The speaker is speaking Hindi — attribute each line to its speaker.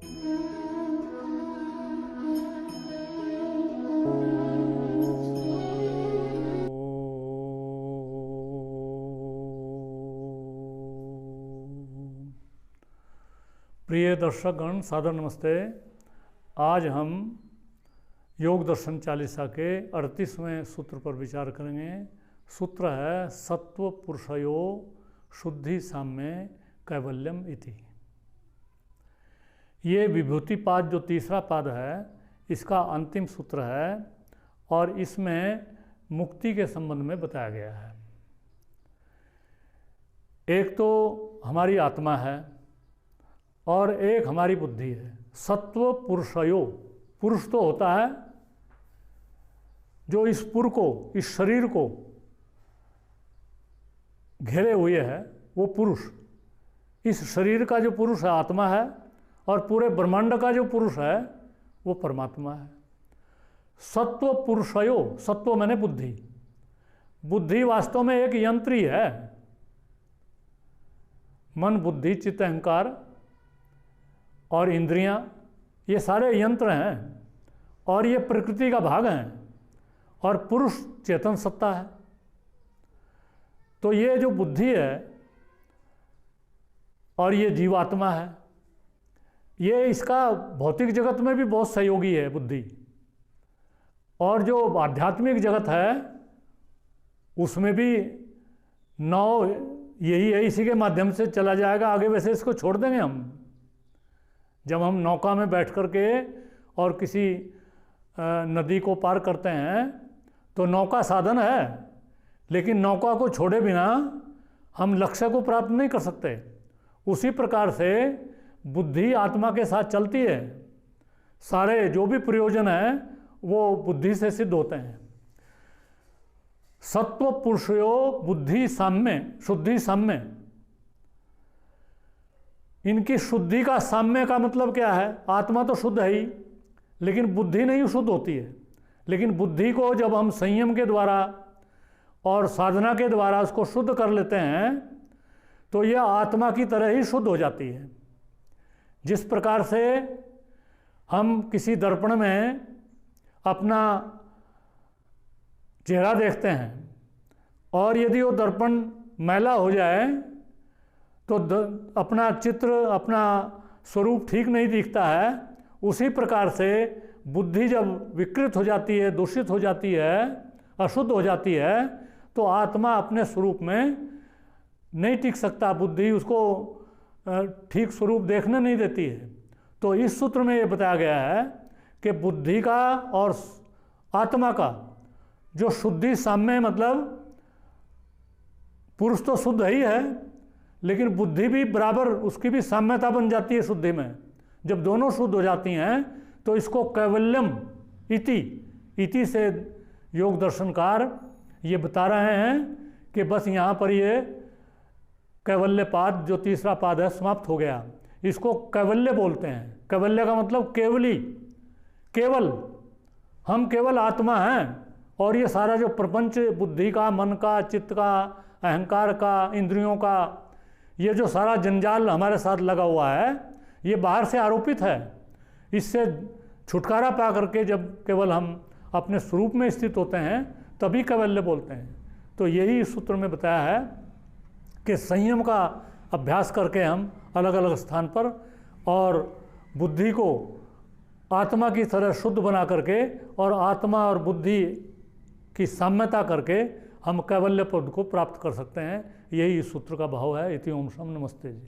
Speaker 1: प्रिय दर्शकगण, सादर नमस्ते। आज हम योग दर्शन चालीसा के 38वें सूत्र पर विचार करेंगे। सूत्र है सत्व पुरुषयो शुद्धि साम्य कैवल्यम इति। ये विभूति पाद जो तीसरा पाद है, इसका अंतिम सूत्र है और इसमें मुक्ति के संबंध में बताया गया है। एक तो हमारी आत्मा है और एक हमारी बुद्धि है। सत्व पुरुषयो, पुरुष तो होता है जो इस पुर को, इस शरीर को घेरे हुए है, वो पुरुष। इस शरीर का जो पुरुष है आत्मा है और पूरे ब्रह्मांड का जो पुरुष है वो परमात्मा है। सत्व पुरुषयो, सत्व माने बुद्धि। बुद्धि वास्तव में एक यंत्र ही है। मन, बुद्धि, चित्त, अहंकार और इंद्रियां, ये सारे यंत्र हैं और ये प्रकृति का भाग हैं और पुरुष चेतन सत्ता है। तो ये जो बुद्धि है और ये जीवात्मा है, ये इसका भौतिक जगत में भी बहुत सहयोगी है बुद्धि। और जो आध्यात्मिक जगत है उसमें भी यही है, इसी के माध्यम से चला जाएगा आगे। वैसे इसको छोड़ देंगे हम। जब हम नौका में बैठ कर के और किसी नदी को पार करते हैं तो नौका साधन है, लेकिन नौका को छोड़े बिना हम लक्ष्य को प्राप्त नहीं कर सकते। उसी प्रकार से बुद्धि आत्मा के साथ चलती है। सारे जो भी प्रयोजन है वो बुद्धि से सिद्ध होते हैं। सत्व पुरुषयो बुद्धि साम्य, शुद्धि साम्य। इनकी शुद्धि का साम्य का मतलब क्या है? आत्मा तो शुद्ध है ही, लेकिन बुद्धि नहीं शुद्ध होती है। लेकिन बुद्धि को जब हम संयम के द्वारा और साधना के द्वारा उसको शुद्ध कर लेते हैं तो यह आत्मा की तरह ही शुद्ध हो जाती है। जिस प्रकार से हम किसी दर्पण में अपना चेहरा देखते हैं और यदि वो दर्पण मैला हो जाए तो अपना चित्र, अपना स्वरूप ठीक नहीं दिखता है। उसी प्रकार से बुद्धि जब विकृत हो जाती है, दूषित हो जाती है, अशुद्ध हो जाती है, तो आत्मा अपने स्वरूप में नहीं टिक सकता। बुद्धि उसको ठीक स्वरूप देखने नहीं देती है। तो इस सूत्र में ये बताया गया है कि बुद्धि का और आत्मा का जो शुद्धि साम्य, मतलब पुरुष तो शुद्ध ही है लेकिन बुद्धि भी बराबर, उसकी भी साम्यता बन जाती है शुद्धि में। जब दोनों शुद्ध हो जाती हैं तो इसको कैवल्यम इति से योग दर्शनकार ये बता रहे हैं कि बस यहाँ पर ये कैवल्य पाद जो तीसरा पाद है समाप्त हो गया। इसको कैवल्य बोलते हैं। कैवल्य का मतलब केवली, केवल। हम केवल आत्मा हैं और ये सारा जो प्रपंच बुद्धि का, मन का, चित्त का, अहंकार का, इंद्रियों का, ये जो सारा जंजाल हमारे साथ लगा हुआ है ये बाहर से आरोपित है। इससे छुटकारा पा करके जब केवल हम अपने स्वरूप में स्थित होते हैं तभी कैवल्य बोलते हैं। तो यही इस सूत्र में बताया है कि संयम का अभ्यास करके हम अलग अलग स्थान पर और बुद्धि को आत्मा की तरह शुद्ध बना करके और आत्मा और बुद्धि की साम्यता करके हम कैवल्य पद को प्राप्त कर सकते हैं। यही इस सूत्र का भाव है। इति ओम शम नमस्ते जी।